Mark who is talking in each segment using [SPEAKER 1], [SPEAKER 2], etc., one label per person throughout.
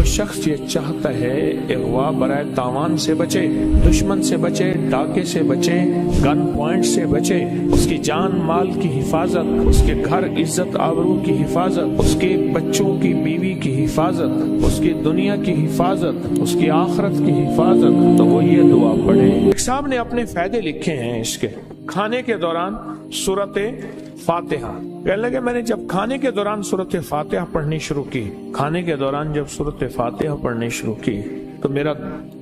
[SPEAKER 1] شخص یہ چاہتا ہے اغوا برائے تاوان سے بچے، دشمن سے بچے، ڈاکے سے بچے، گن پوائنٹ سے بچے، اس کی جان مال کی حفاظت، اس کے گھر عزت آبرو کی حفاظت، اس کے بچوں کی بیوی کی حفاظت، اس کی دنیا کی حفاظت، اس کی آخرت کی حفاظت، تو وہ یہ دعا پڑھے۔ ایک صاحب نے اپنے فائدے لکھے ہیں اس کے، کھانے کے دوران سورت فاتحہ۔ کہنے لگے میں نے جب کھانے کے دوران سورت فاتحہ پڑھنی شروع کی، کھانے کے دوران جب سورت فاتحہ پڑھنی شروع کی تو میرا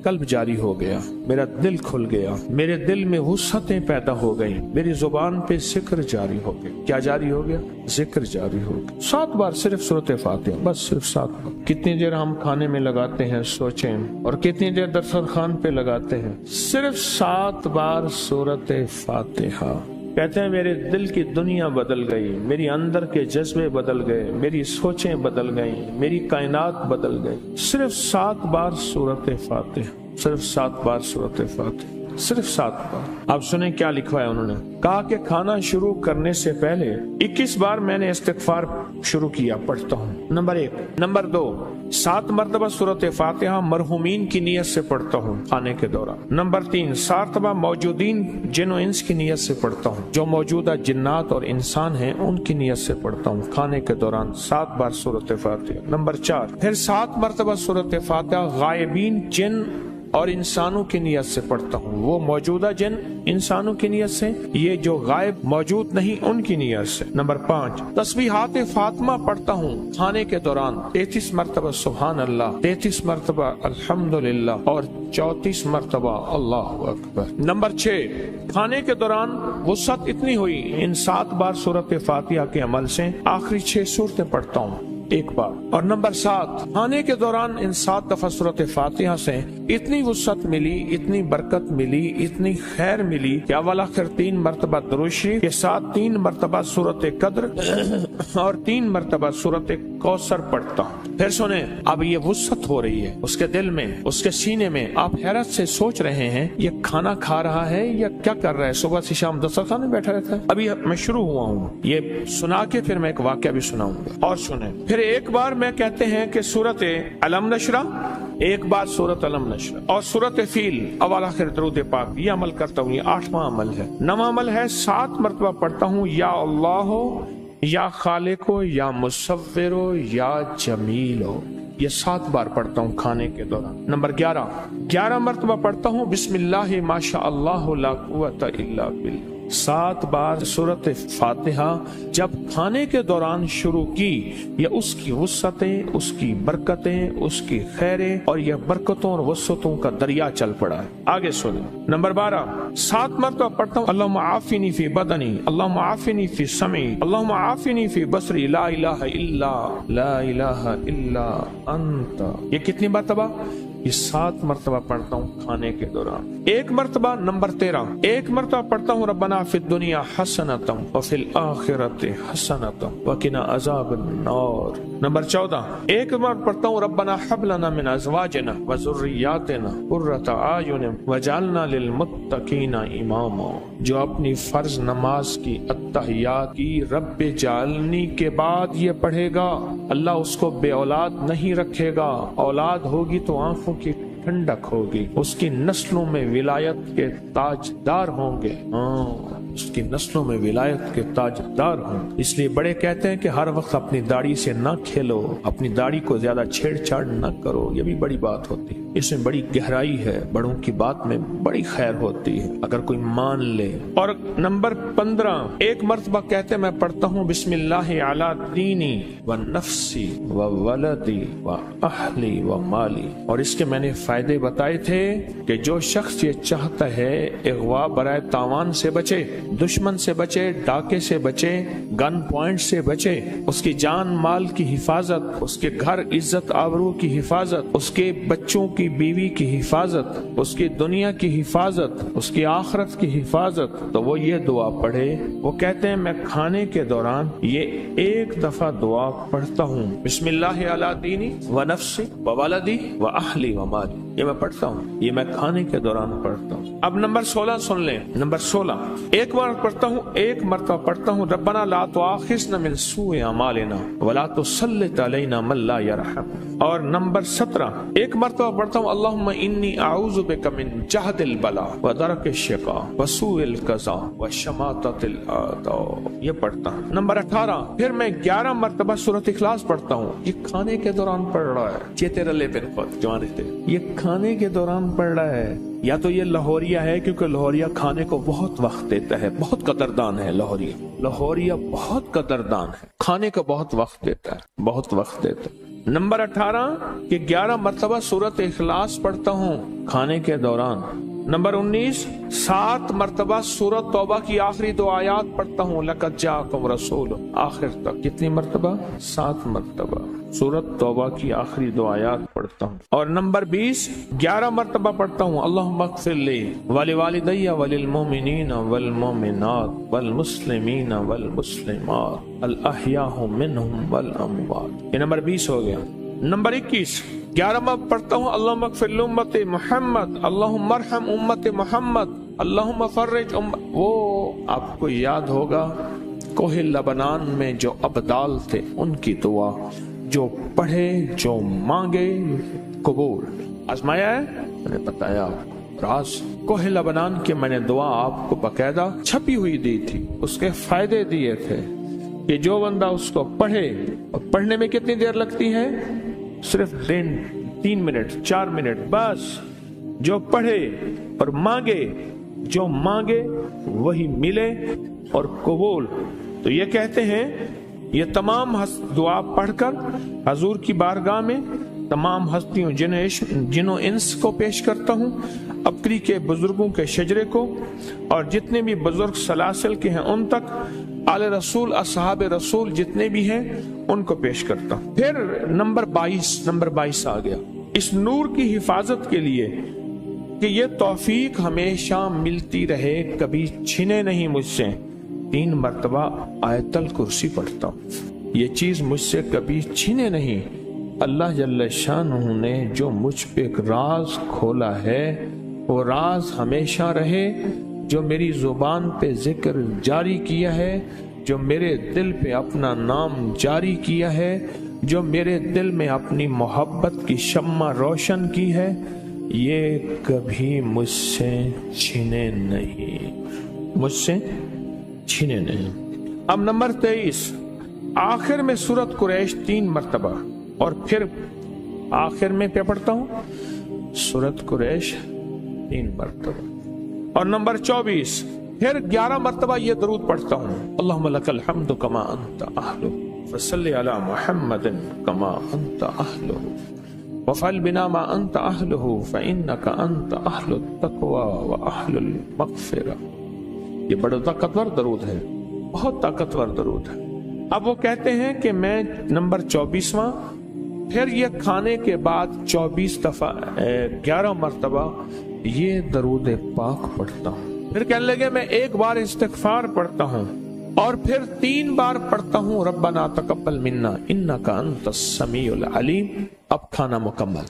[SPEAKER 1] قلب جاری ہو گیا، میرا دل کھل گیا، میرے دل میں وسعتیں پیدا ہو گئیں، میری زبان پہ ذکر جاری ہو گیا۔ کیا جاری ہو گیا؟ ذکر جاری ہو گیا۔ 7 بار صرف سورت فاتحہ، بس صرف 7 بار۔ کتنی دیر ہم کھانے میں لگاتے ہیں سوچیں، اور کتنی دیر دسترخوان پہ لگاتے ہیں؟ صرف 7 بار سورت فاتحہ۔ کہتے ہیں میرے دل کی دنیا بدل گئی، میری اندر کے جذبے بدل گئے، میری سوچیں بدل گئیں، میری کائنات بدل گئی۔ صرف 7 بار سورت فاتحہ، صرف 7 بار سورت فاتحہ، صرف 7 بار۔ آپ سنیں کیا لکھا ہے انہوں نے، کہا کہ کھانا شروع کرنے سے پہلے 21 بار میں نے استغفار شروع کیا، پڑھتا ہوں۔ نمبر 1۔ نمبر 2، 7 مرتبہ سورت فاتحہ مرحومین کی نیت سے پڑھتا ہوں کھانے کے دوران۔ نمبر 3، 7 مرتبہ موجودین جن و انس کی نیت سے پڑھتا ہوں، جو موجودہ جنات اور انسان ہیں ان کی نیت سے پڑھتا ہوں کھانے کے دوران 7 بار سورت فاتحہ۔ نمبر 4، پھر 7 مرتبہ سورت فاتحہ غائبین جن اور انسانوں کی نیت سے پڑھتا ہوں، وہ موجودہ جن انسانوں کی نیت سے، یہ جو غائب موجود نہیں ان کی نیت سے۔ نمبر 5، تسبیحات فاطمہ پڑھتا ہوں کھانے کے دوران 33 مرتبہ سبحان اللہ، 33 مرتبہ الحمدللہ اور 34 مرتبہ اللہ اکبر۔ نمبر 6، کھانے کے دوران وسعت اتنی ہوئی ان 7 بار سورت فاتحہ کے عمل سے آخری 6 سورتیں پڑھتا ہوں 1 بار۔ اور نمبر 7، کھانے کے دوران ان 7 دفعہ سورت فاتحہ سے اتنی وسعت ملی، اتنی برکت ملی، اتنی خیر ملی کہ اول آخر 3 مرتبہ درود شریف کے ساتھ 3 مرتبہ سورت قدر اور 3 مرتبہ سورت کوثر پڑھتا ہوں۔ پھر سنیں، اب یہ وسعت ہو رہی ہے اس کے دل میں، اس کے سینے میں۔ آپ حیرت سے سوچ رہے ہیں یہ کھانا کھا رہا ہے یا کیا کر رہا ہے؟ صبح سے شام دسترخوان میں بیٹھا رہتا ہے؟ ابھی میں شروع ہوا ہوں، یہ سنا کے پھر میں ایک واقعہ بھی سناؤں گا، اور سنیں۔ پھر ایک بار میں کہتے ہیں کہ سورت علم نشرہ، ایک بار سورت علم نشرہ اور سورت فیل اول آخر درود پاک، یہ عمل کرتا ہوں۔ یہ 8واں عمل ہے۔ 9واں عمل ہے 7 مرتبہ پڑھتا ہوں یا اللہ ہو، یا خالق ہو، یا مصور ہو، یا جمیل ہو، یہ 7 بار پڑھتا ہوں کھانے کے دوران۔ نمبر 11 مرتبہ پڑھتا ہوں بسم اللہ ما شاء اللہ لا قوت الا باللہ، 7 بار سورت فاتحہ جب کھانے کے دوران شروع کی، یہ اس کی وسعتیں، اس کی برکتیں، اس کی خیریں اور یہ برکتوں اور وسعتوں کا دریا چل پڑا ہے۔ آگے سنیں۔ نمبر 12، 7 مرتبہ پڑھتا ہوں اللہم عافنی فی بدنی، اللہم عافنی فی سمعی، اللہم عافنی فی بصری، لا الہ الا انت۔ یہ کتنی مرتبہ؟ یہ 7 مرتبہ پڑھتا ہوں کھانے کے دوران۔ 1 مرتبہ نمبر 13، 1 مرتبہ پڑھتا ہوں ربنا فی الدنیا حسنۃ وفی الآخرۃ حسنۃ وقنا عذاب النار۔ نمبر 14، 1 بار پڑھتا ہوں ربنا هب لنا من ازواجنا وذریاتنا قرۃ اعین واجعلنا للمتقین اماما۔ جو اپنی فرض نماز کی التحیات کی رب جعلنی کے بعد یہ پڑھے گا، اللہ اس کو بے اولاد نہیں رکھے گا، اولاد ہوگی تو آنکھوں کی ٹھنڈک ہوگی، اس کی نسلوں میں ولایت کے تاجدار ہوں گے، اس کی نسلوں میں ولایت کے تاجدار ہوں۔ اس لیے بڑے کہتے ہیں کہ ہر وقت اپنی داڑھی سے نہ کھیلو، اپنی داڑھی کو زیادہ چھیڑ چھاڑ نہ کرو، یہ بھی بڑی بات ہوتی ہے، اس میں بڑی گہرائی ہے، بڑوں کی بات میں بڑی خیر ہوتی ہے اگر کوئی مان لے۔ اور نمبر 15، 1 مرتبہ کہتے میں پڑھتا ہوں بسم اللہ علی دینی و نفسی و ولدی و اہلی و مالی۔ اور اس کے میں نے فائدے بتائے تھے کہ جو شخص یہ چاہتا ہے اغوا برائے تاوان سے بچے، دشمن سے بچے، ڈاکے سے بچے، گن پوائنٹ سے بچے، اس کی جان مال کی حفاظت، اس کے گھر عزت آبرو کی حفاظت، اس کے بچوں کی بیوی کی حفاظت، اس کی دنیا کی حفاظت، اس کی آخرت کی حفاظت، تو وہ یہ دعا پڑھے۔ وہ کہتے ہیں میں کھانے کے دوران یہ 1 دفعہ دعا پڑھتا ہوں، بسم اللہ علی دینی و نفسی و ولدی و اہلی و مالی۔ یہ میں پڑھتا ہوں، یہ میں کھانے کے دوران پڑھتا ہوں۔ اب نمبر 16 سن لیں، نمبر 16 ایک بار پڑھتا ہوں، ایک مرتبہ پڑھتا ہوں، ربنا لا تؤاخذنا من سوء اعمالنا ولا تسلط علینا من لا یرحم۔ اور نمبر 17 ایک مرتبہ پڑھتا ہوں، اللہم انی اعوذ بک من جہد البلاء ودرک الشقاء وسوء القضاء وشماتۃ الاعداء، یہ پڑھتا ہوں۔ نمبر 18 پھر میں 11 مرتبہ سورۃ اخلاص پڑھتا ہوں، یہ کھانے کے دوران پڑھ رہا ہے، چیتے رلے پن خود جوانی تھے، یہ کھانے کے دوران پڑھ رہا ہے، یا تو یہ لاہوریہ ہے کیونکہ لاہوریہ کھانے کو بہت وقت دیتا ہے، بہت قدردان ہے لاہوریہ بہت قدردان ہے، کھانے کو بہت وقت دیتا ہے، بہت وقت دیتا ہے۔ نمبر 18 کہ 11 مرتبہ سورۃ اخلاص پڑھتا ہوں کھانے کے دوران۔ نمبر 19 7 مرتبہ سورۃ توبہ کی آخری 2 آیات پڑھتا ہوں، لقد جاءکم رسول، آخر تک کتنی مرتبہ؟ 7 مرتبہ سورۃ توبہ کی آخری 2 آیات پڑھتا ہوں۔ اور نمبر 20 11 مرتبہ پڑھتا ہوں، اللہم اغفر لی ولوالدی وللمؤمنین والمؤمنات والمسلمین والمسلمات الاحیاء منہم والاموات، یہ نمبر 20 ہو گیا۔ نمبر 21 11 میں پڑھتا ہوں، اللہم اغفر لامت محمد، اللہم ارحم امت محمد، اللہم فرج وہ آپ کو یاد ہوگا کوہ لبنان میں جو ابدال تھے ان کی دعا، جو پڑھے جو مانگے قبول۔ آزمایا ہے، میں نے بتایا راز کوہ لبنان کے، میں نے دعا آپ کو باقاعدہ چھپی ہوئی دی تھی، اس کے فائدے دیے تھے کہ جو بندہ اس کو پڑھے، اور پڑھنے میں کتنی دیر لگتی ہے؟ صرف 3 منٹ 4 منٹ بس، جو پڑھے اور مانگے، جو مانگے وہی ملے اور قبول۔ تو یہ کہتے ہیں یہ تمام دعا پڑھ کر حضور کی بارگاہ میں تمام ہستیوں جنوں انس کو پیش کرتا ہوں، ابکری کے بزرگوں کے شجرے کو، اور جتنے بھی بزرگ سلاسل کے ہیں ان تک، آل رسول اصحاب رسول جتنے بھی ہیں ان کو پیش کرتا ہوں۔ پھر نمبر 22 آ گیا، اس نور کی حفاظت کے لیے کہ یہ توفیق ہمیشہ ملتی رہے، کبھی چھنے نہیں مجھ سے، 3 مرتبہ آیت الکرسی پڑھتا ہوں، یہ چیز مجھ سے کبھی چھنے نہیں۔ اللہ جل شانہ نے جو مجھ پہ ایک راز کھولا ہے وہ راز ہمیشہ رہے، جو میری زبان پہ ذکر جاری کیا ہے، جو میرے دل پہ اپنا نام جاری کیا ہے، جو میرے دل میں اپنی محبت کی شمع روشن کی ہے، یہ کبھی مجھ سے چھینے نہیں، مجھ سے چھینے نہیں۔ اب نمبر 23 آخر میں سورۃ قریش 3 مرتبہ، اور پھر آخر میں کیا پڑھتا ہوں؟ سورۃ قریش 3 مرتبہ۔ اور نمبر 24 پھر 11 مرتبہ یہ درود پڑھتا ہوں، اللہم لک الحمد کما انت اہلہ فصلی علی محمد کما انت اہلہ وفعل بنا ما انت اہلہ فانک انت اہل التقوی واہل المغفرہ۔ یہ بڑا طاقتور درود ہے، بہت طاقتور درود ہے۔ اب وہ کہتے ہیں کہ میں نمبر 24واں پھر یہ کھانے کے بعد 24 دفعہ 11 مرتبہ یہ درود پاک پڑھتا ہوں۔ پھر کہنے لگے میں ایک بار استغفار پڑھتا ہوں، اور پھر 3 بار پڑھتا ہوں ربنا تقبل منا انک انت السمیع العلیم۔ اب کھانا مکمل۔